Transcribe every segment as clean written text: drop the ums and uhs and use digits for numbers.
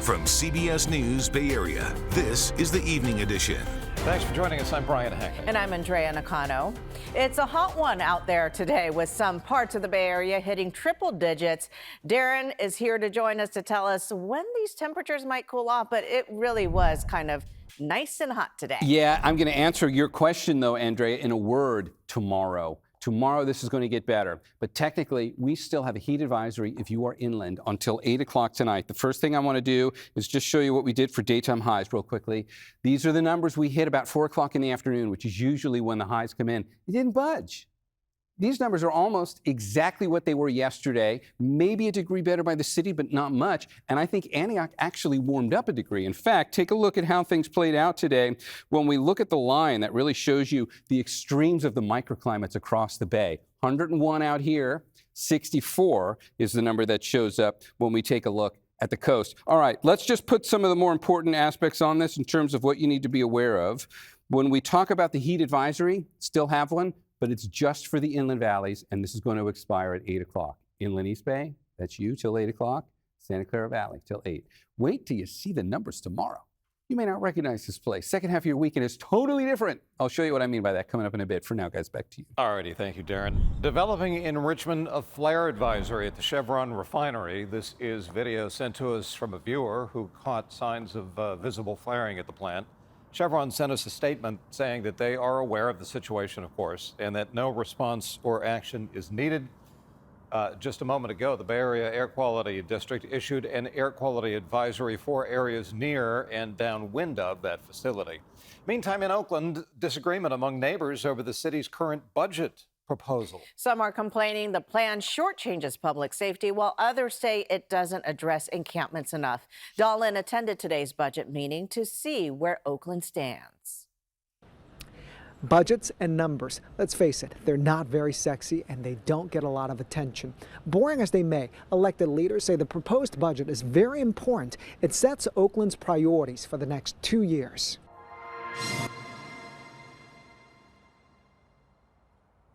From CBS News Bay Area, this is the Evening Edition. Thanks for joining us. I'm Brian Hackett. And I'm Andrea Nakano. It's a hot one out there today with some parts of the Bay Area hitting triple digits. Darren is here to join us to tell us when these temperatures might cool off, but it really was kind of nice and hot today. Yeah, I'm going to answer your question, though, Andrea, in a word: tomorrow. Tomorrow, this is going to get better. But technically, we still have a heat advisory if you are inland until 8 o'clock tonight. The first thing I want to do is just show you what we did for daytime highs real quickly. These are the numbers we hit about 4 o'clock in the afternoon, which is usually when the highs come in. It didn't budge. These numbers are almost exactly what they were yesterday, maybe a degree better by the city, but not much. And I think Antioch actually warmed up a degree. In fact, take a look at how things played out today. When we look at the line, that really shows you the extremes of the microclimates across the bay. 101 out here, 64 is the number that shows up when we take a look at the coast. All right, let's just put some of the more important aspects on this in terms of what you need to be aware of. When we talk about the heat advisory, still have one, but it's just for the inland valleys, and this is going to expire at 8 o'clock. Inland East Bay, that's you till 8 o'clock. Santa Clara Valley till 8. Wait till you see the numbers tomorrow. You may not recognize this place. Second half of your weekend is totally different. I'll show you what I mean by that coming up in a bit. For now, guys, back to you. All righty, thank you, Darren. Developing in Richmond a flare advisory at the Chevron refinery. This is video sent to us from a viewer who caught signs of visible flaring at the plant. Chevron sent us a statement saying that they are aware of the situation, of course, and that no response or action is needed. Just a moment ago, the Bay Area Air Quality District issued an air quality advisory for areas near and downwind of that facility. Meantime, in Oakland, disagreement among neighbors over the city's current budget proposal. Some are complaining the plan shortchanges public safety, while others say it doesn't address encampments enough. Dahlin attended today's budget meeting to see where Oakland stands. Budgets and numbers, let's face it, they're not very sexy and they don't get a lot of attention. Boring as they may, elected leaders say the proposed budget is very important. It sets Oakland's priorities for the next 2 years.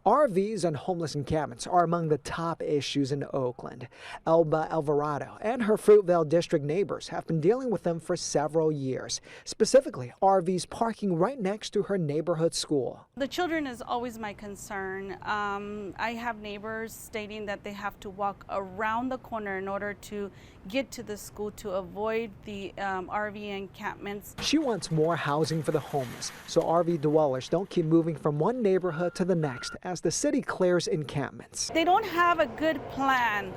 RVs and homeless encampments are among the top issues in Oakland. Elba Alvarado and her Fruitvale district neighbors have been dealing with them for several years. Specifically, RVs parking right next to her neighborhood school. The children is always my concern. I have neighbors stating that they have to walk around the corner in order to get to the school to avoid the RV encampments. She wants more housing for the homeless, so RV dwellers don't keep moving from one neighborhood to the next as the city clears encampments. They don't have a good plan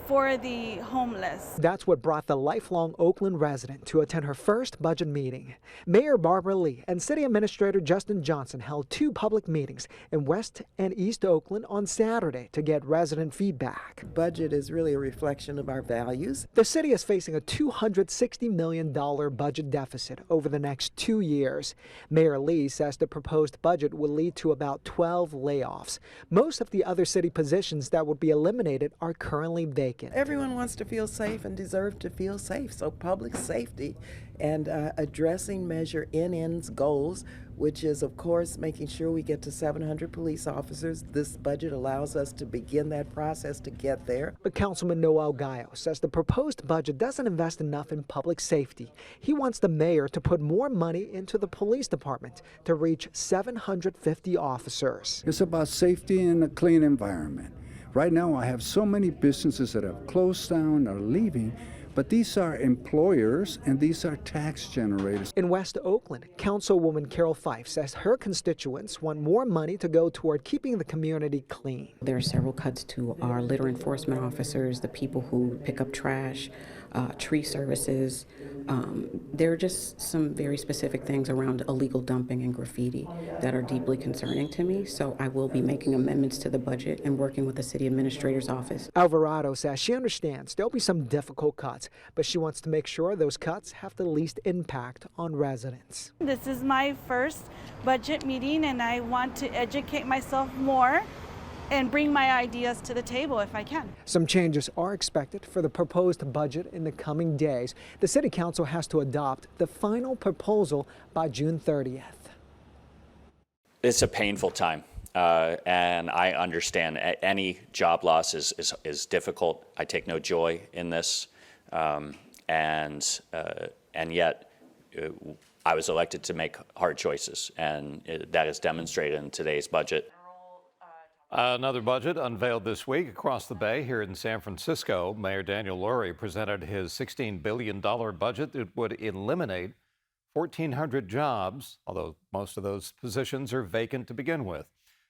for the homeless. That's what brought the lifelong Oakland resident to attend her first budget meeting. Mayor Barbara Lee and City Administrator Justin Johnson held 2 public meetings in West and East Oakland on Saturday to get resident feedback. Budget is really a reflection of our values. The city is facing a $260 million budget deficit over the next 2 years. Mayor Lee says the proposed budget will lead to about 12 layoffs. Most of the other city positions that would be eliminated are currently vacant. Everyone wants to feel safe and deserve to feel safe, so public safety and addressing Measure NN's goals, which is, of course, making sure we get to 700 police officers. This budget allows us to begin that process to get there. But Councilman Noel Gallo says the proposed budget doesn't invest enough in public safety. He wants the mayor to put more money into the police department to reach 750 officers. It's about safety and a clean environment. Right now, I have so many businesses that have closed down or leaving, but these are employers and these are tax generators. In West Oakland, Councilwoman Carol Fife says her constituents want more money to go toward keeping the community clean. There are several cuts to our litter enforcement officers, the people who pick up trash, tree services. There are just some very specific things around illegal dumping and graffiti that are deeply concerning to me. So I will be making amendments to the budget and working with the city administrator's office. Alvarado says she understands there'll be some difficult cuts, but she wants to make sure those cuts have the least impact on residents. This is my first budget meeting and I want to educate myself more and bring my ideas to the table if I can. Some changes are expected for the proposed budget in the coming days. The City Council has to adopt the final proposal by June 30th. It's a painful time, and I understand any job loss is difficult. I take no joy in this. and yet I was elected to make hard choices, and that is demonstrated in today's budget. Another budget unveiled this week across the bay here in San Francisco. Mayor Daniel Lurie presented his $16 billion budget that would eliminate 1,400 jobs, although most of those positions are vacant to begin with.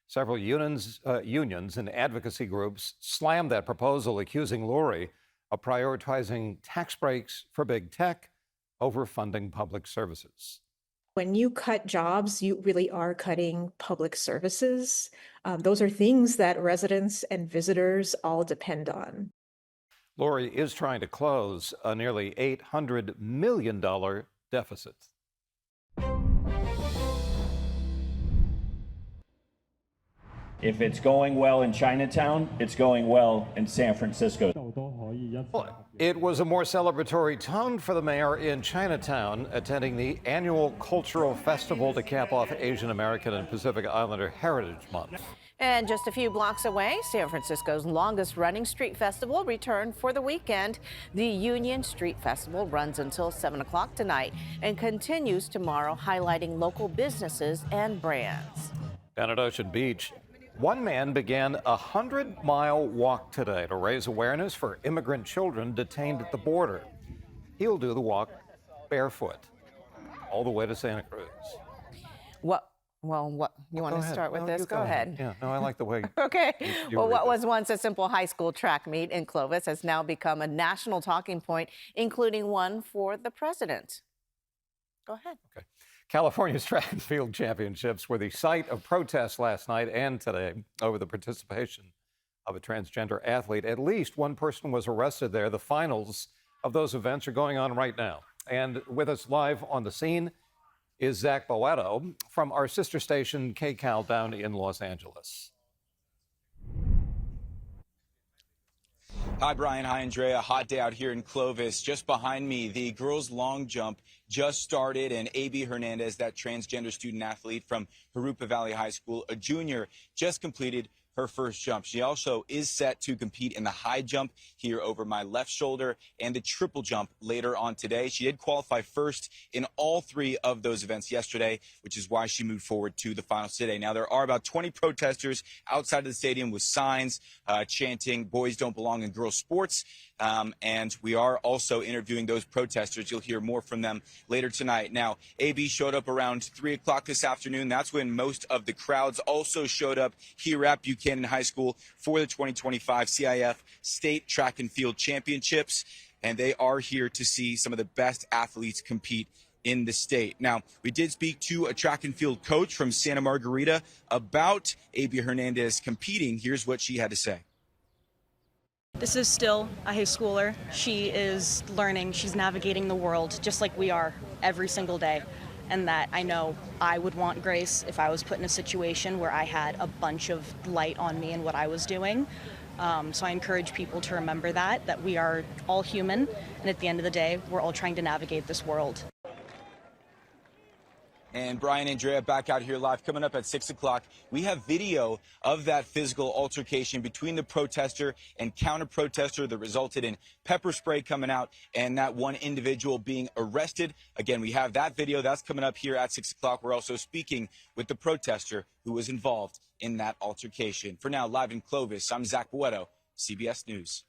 Several unions and advocacy groups slammed that proposal, accusing Lurie of prioritizing tax breaks for big tech over funding public services. When you cut jobs, you really are cutting public services. Those are things that residents and visitors all depend on. Lurie is trying to close a nearly $800 million deficit. If it's going well in Chinatown, it's going well in San Francisco. Well, it was a more celebratory tone for the mayor in Chinatown, attending the annual cultural festival to cap off Asian American and Pacific Islander Heritage Month. And just a few blocks away, San Francisco's longest running street festival returned for the weekend. The Union Street Festival runs until 7 o'clock tonight and continues tomorrow, highlighting local businesses and brands. Down at Ocean Beach, one man began a 100-mile walk today to raise awareness for immigrant children detained at the border. He'll do the walk barefoot all the way to Santa Cruz. What you want to start with this? Go ahead. Yeah, no, I like the way. Okay. you Well, read what that. was once a simple high school track meet in Clovis has now become a national talking point, including one for the president. Go ahead. Okay. California's track and field championships were the site of protests last night and today over the participation of a transgender athlete. At least one person was arrested there. The finals of those events are going on right now. And with us live on the scene is Zach Boetto from our sister station, KCAL, down in Los Angeles. Hi, Brian. Hi, Andrea. Hot day out here in Clovis. Just behind me, the girls' long jump just started, and A.B. Hernandez, that transgender student athlete from Jurupa Valley High School, a junior, just completed her first jump. She also is set to compete in the high jump here over my left shoulder and the triple jump later on today. She did qualify first in all three of those events yesterday, which is why she moved forward to the finals today. Now, there are about 20 protesters outside of the stadium with signs chanting "Boys don't belong in girls' sports." And we are also interviewing those protesters. You'll hear more from them later tonight. Now, AB showed up around 3 o'clock this afternoon. That's when most of the crowds also showed up here at Buchanan High School for the 2025 CIF State Track and Field Championships. And they are here to see some of the best athletes compete in the state. Now, we did speak to a track and field coach from Santa Margarita about AB Hernandez competing. Here's what she had to say. This is still a high schooler. She is learning, she's navigating the world just like we are every single day. And that I know I would want grace if I was put in a situation where I had a bunch of light on me and what I was doing. So I encourage people to remember that we are all human, and at the end of the day, we're all trying to navigate this world. And Brian, Andrea, back out here live. Coming up at 6 o'clock, we have video of that physical altercation between the protester and counter-protester that resulted in pepper spray coming out and that one individual being arrested. Again, we have that video. That's coming up here at 6 o'clock. We're also speaking with the protester who was involved in that altercation. For now, live in Clovis, I'm Zach Boetto, CBS News.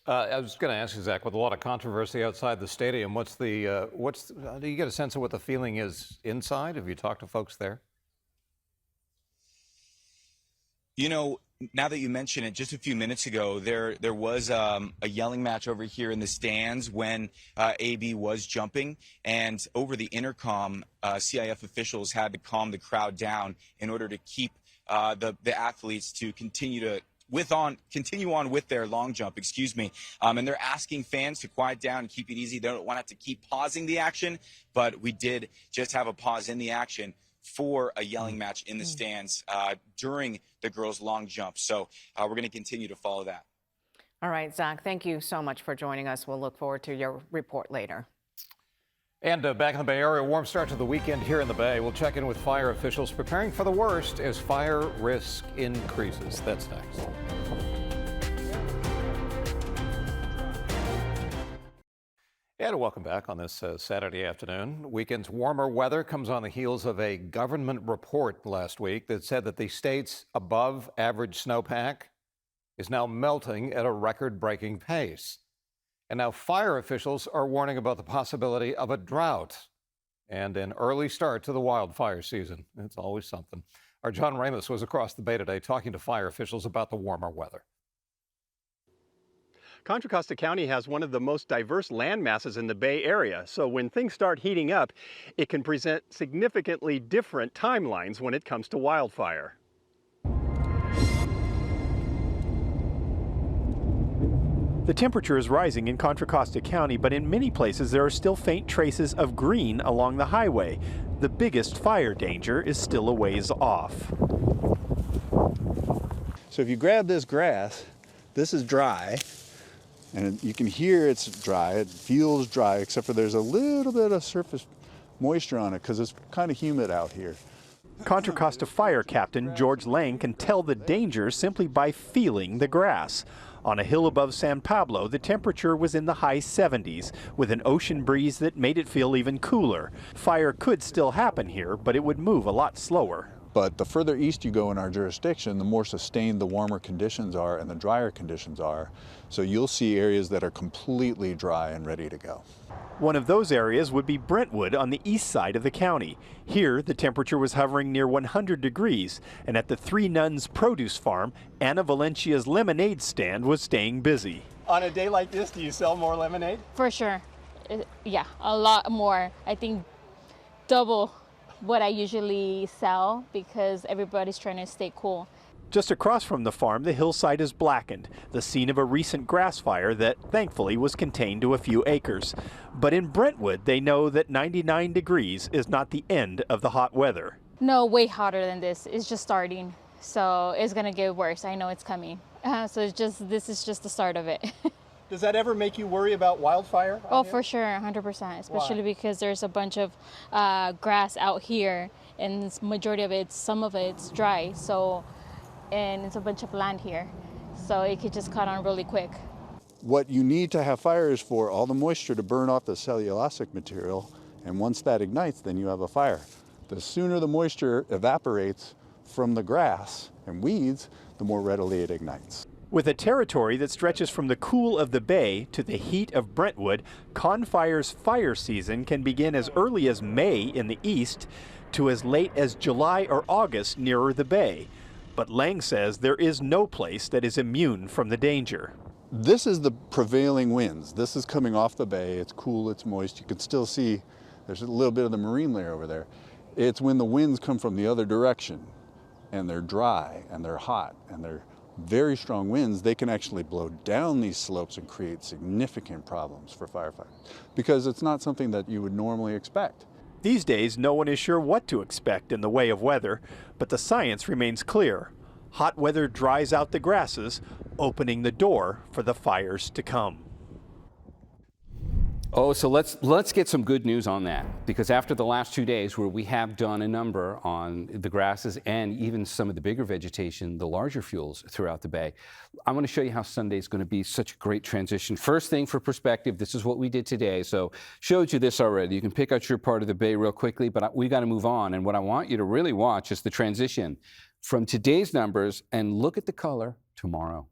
I was going to ask you, Zach, with a lot of controversy outside the stadium, do you get a sense of what the feeling is inside? Have you talked to folks there? You know, now that you mention it, just a few minutes ago, there was a yelling match over here in the stands when AB was jumping, and over the intercom, CIF officials had to calm the crowd down in order to keep the athletes to continue on with their long jump, and they're asking fans to quiet down and keep it easy. They don't want to have to keep pausing the action, but we did just have a pause in the action for a yelling match in the stands during the girls' long jump. So we're going to continue to follow that. All right, Zach, thank you so much for joining us. We'll look forward to your report later. And back in the Bay Area, warm start to the weekend here in the Bay. We'll check in with fire officials preparing for the worst as fire risk increases. That's next. And welcome back on this Saturday afternoon. Weekend's warmer weather comes on the heels of a government report last week that said that the state's above average snowpack is now melting at a record-breaking pace. And now fire officials are warning about the possibility of a drought and an early start to the wildfire season. It's always something. Our John Ramos was across the bay today talking to fire officials about the warmer weather. Contra Costa County has one of the most diverse land masses in the Bay Area, so when things start heating up, it can present significantly different timelines when it comes to wildfire. The temperature is rising in Contra Costa County, but in many places there are still faint traces of green along the highway. The biggest fire danger is still a ways off. So if you grab this grass, this is dry, and you can hear it's dry. It feels dry, except for there's a little bit of surface moisture on it because it's kind of humid out here. Contra Costa Fire Captain George Lang can tell the danger simply by feeling the grass. On a hill above San Pablo, the temperature was in the high 70s, with an ocean breeze that made it feel even cooler. Fire could still happen here, but it would move a lot slower. But the further east you go in our jurisdiction, the more sustained the warmer conditions are and the drier conditions are. So you'll see areas that are completely dry and ready to go. One of those areas would be Brentwood on the east side of the county. Here, the temperature was hovering near 100 degrees, and at the Three Nuns produce farm, Anna Valencia's lemonade stand was staying busy. On a day like this, do you sell more lemonade? For sure. Yeah, a lot more. I think double what I usually sell because everybody's trying to stay cool. Just across from the farm, the hillside is blackened, the scene of a recent grass fire that thankfully was contained to a few acres. But in Brentwood, they know that 99 degrees is not the end of the hot weather. No, way hotter than this. It's just starting, so it's gonna get worse. I know it's coming. So this is just the start of it. Does that ever make you worry about wildfire? Oh, for sure, 100%, especially because there's a bunch of grass out here, and majority of it, some of it's dry, so, and it's a bunch of land here, so it could just cut on really quick. What you need to have fire is for all the moisture to burn off the cellulosic material, and once that ignites, then you have a fire. The sooner the moisture evaporates from the grass and weeds, the more readily it ignites. With a territory that stretches from the cool of the bay to the heat of Brentwood, Confire's fire season can begin as early as May in the east to as late as July or August nearer the bay. But Lang says there is no place that is immune from the danger. This is the prevailing winds. This is coming off the bay. It's cool, it's moist. You can still see there's a little bit of the marine layer over there. It's when the winds come from the other direction and they're dry and they're hot and they're very strong winds, they can actually blow down these slopes and create significant problems for firefighters because it's not something that you would normally expect. These days, no one is sure what to expect in the way of weather, but the science remains clear. Hot weather dries out the grasses, opening the door for the fires to come. Oh, so let's get some good news on that, because after the last 2 days where we have done a number on the grasses and even some of the bigger vegetation, the larger fuels throughout the bay, I want to show you how Sunday is going to be such a great transition. First thing for perspective, this is what we did today. So showed you this already. You can pick out your part of the bay real quickly, but we got to move on. And what I want you to really watch is the transition from today's numbers and look at the color tomorrow.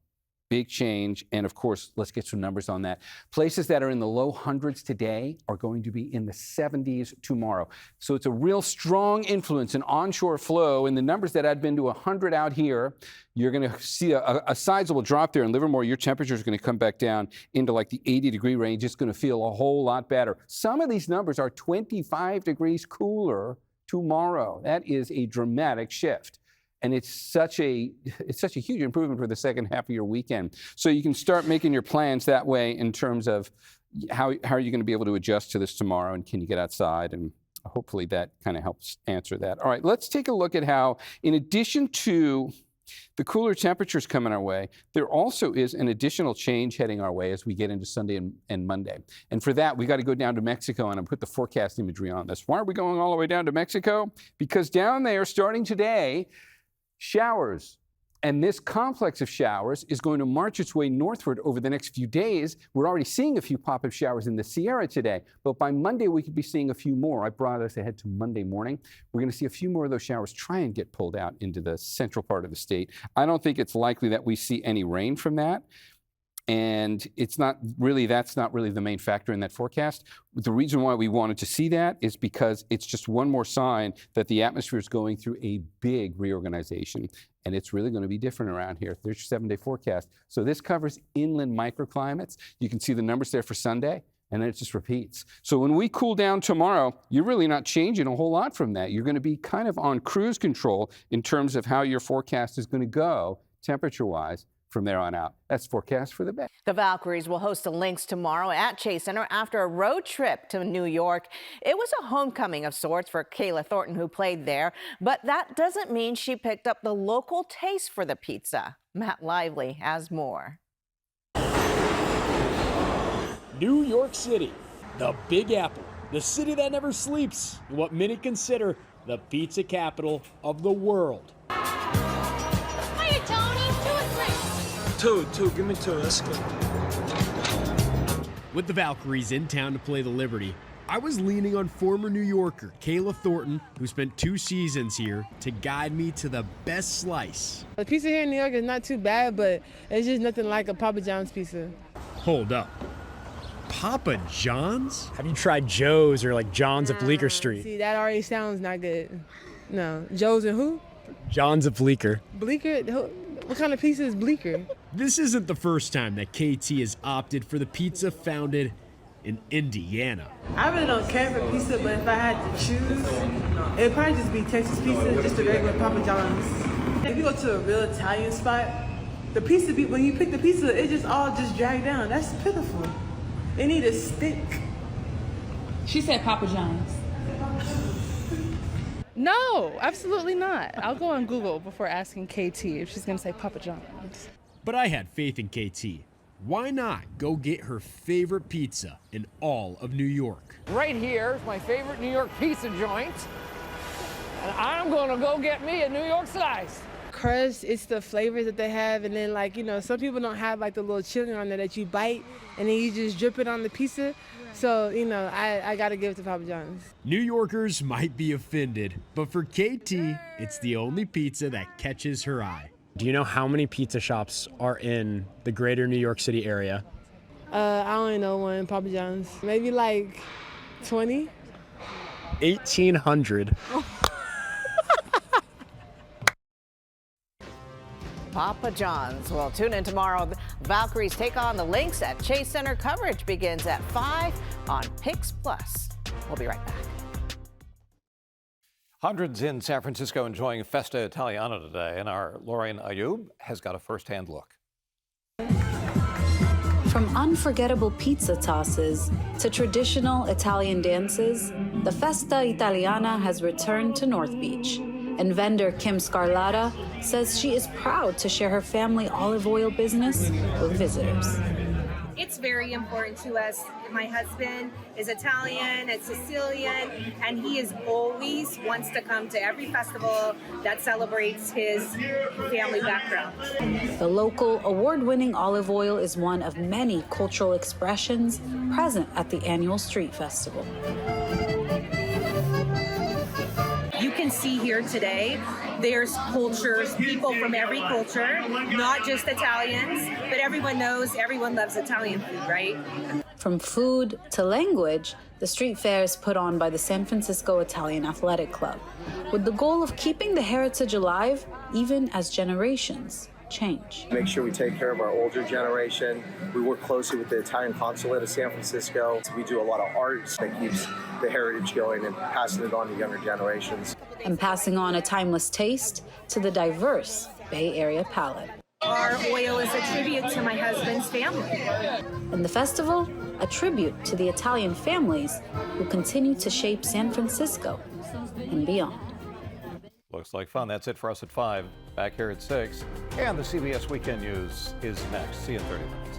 Big change, and of course, let's get some numbers on that. Places that are in the low hundreds today are going to be in the 70s tomorrow. So it's a real strong influence in onshore flow, and the numbers that had been to 100 out here, you're going to see a sizable drop there. In Livermore, your temperature is going to come back down into like the 80-degree range. It's going to feel a whole lot better. Some of these numbers are 25 degrees cooler tomorrow. That is a dramatic shift. And it's such a huge improvement for the second half of your weekend. So you can start making your plans that way in terms of how are you going to be able to adjust to this tomorrow, and can you get outside? And hopefully that kind of helps answer that. All right, let's take a look at how, in addition to the cooler temperatures coming our way, there also is an additional change heading our way as we get into Sunday and Monday. And for that, we got to go down to Mexico, and I'll put the forecast imagery on this. Why are we going all the way down to Mexico? Because down there, starting today, showers And this complex of showers is going to march its way northward over the next few days. We're already seeing a few pop-up showers in the Sierra today, but by Monday we could be seeing a few more. I brought us ahead to Monday morning. We're going to see a few more of those showers try and get pulled out into the central part of the state. I don't think it's likely that we see any rain from that. And that's not really the main factor in that forecast. The reason why we wanted to see that is because it's just one more sign that the atmosphere is going through a big reorganization. And it's really going to be different around here. There's your 7-day forecast. So this covers inland microclimates. You can see the numbers there for Sunday, and then it just repeats. So when we cool down tomorrow, you're really not changing a whole lot from that. You're going to be kind of on cruise control in terms of how your forecast is going to go temperature-wise from there on out. That's forecast for the Bay. The Valkyries will host the Lynx tomorrow at Chase Center after a road trip to New York. It was a homecoming of sorts for Kayla Thornton, who played there, but that doesn't mean she picked up the local taste for the pizza. Matt Lively has more. New York City, the Big Apple, the city that never sleeps, and what many consider the pizza capital of the world. Hiya, Tony. 2 or 3? Two. Give me 2. Let's go. With the Valkyries in town to play the Liberty, I was leaning on former New Yorker Kayla Thornton, who spent 2 seasons here, to guide me to the best slice. The pizza here in New York is not too bad, but it's just nothing like a Papa John's pizza. Hold up. Papa John's? Have you tried Joe's or like John's of Bleecker Street? See, that already sounds not good. No. Joe's and who? John's of Bleecker. Bleecker? What kind of pizza is Bleecker? This isn't the first time that KT has opted for the pizza founded in Indiana. I really don't care for pizza, but if I had to choose, it'd probably just be Texas pizza, just a regular Papa John's. If you go to a real Italian spot, the pizza, when you pick the pizza, it just all drag down. That's pitiful. They need a stick. She said Papa John's. No, absolutely not. I'll go on Google before asking KT if she's going to say Papa John's. But I had faith in KT. Why not go get her favorite pizza in all of New York? Right here is my favorite New York pizza joint, and I'm going to go get me a New York slice. Crust, it's the flavors that they have, and then some people don't have the little chili on there that you bite and then you just drip it on the pizza. So, I gotta give it to Papa John's. New Yorkers might be offended, but for KT, it's the only pizza that catches her eye. Do you know how many pizza shops are in the greater New York City area? I only know one, Papa John's. Maybe 20? 1,800. Papa John's. Well, tune in tomorrow. The Valkyries take on the Lynx at Chase Center. Coverage begins at 5 on Pix Plus. We'll be right back. Hundreds in San Francisco enjoying Festa Italiana today, and our Lorraine Ayub has got a first-hand look. From unforgettable pizza tosses to traditional Italian dances, the Festa Italiana has returned to North Beach. And vendor Kim Scarlata says she is proud to share her family olive oil business with visitors. It's very important to us. My husband is Italian and Sicilian, and he is always wants to come to every festival that celebrates his family background. The local award-winning olive oil is one of many cultural expressions present at the annual street festival. You can see here today, there's cultures, people from every culture, not just Italians, but everyone loves Italian food, right? From food to language, the street fair is put on by the San Francisco Italian Athletic Club, with the goal of keeping the heritage alive even as generations change. Make sure we take care of our older generation. We work closely with the Italian consulate of San Francisco. We do a lot of arts that keeps the heritage going and passing it on to younger generations. And passing on a timeless taste to the diverse Bay Area palate. Our oil is a tribute to my husband's family. And the festival, a tribute to the Italian families who continue to shape San Francisco and beyond. Looks like fun. That's it for us at 5. Back here at 6. And the CBS Weekend News is next. See you in 30 minutes.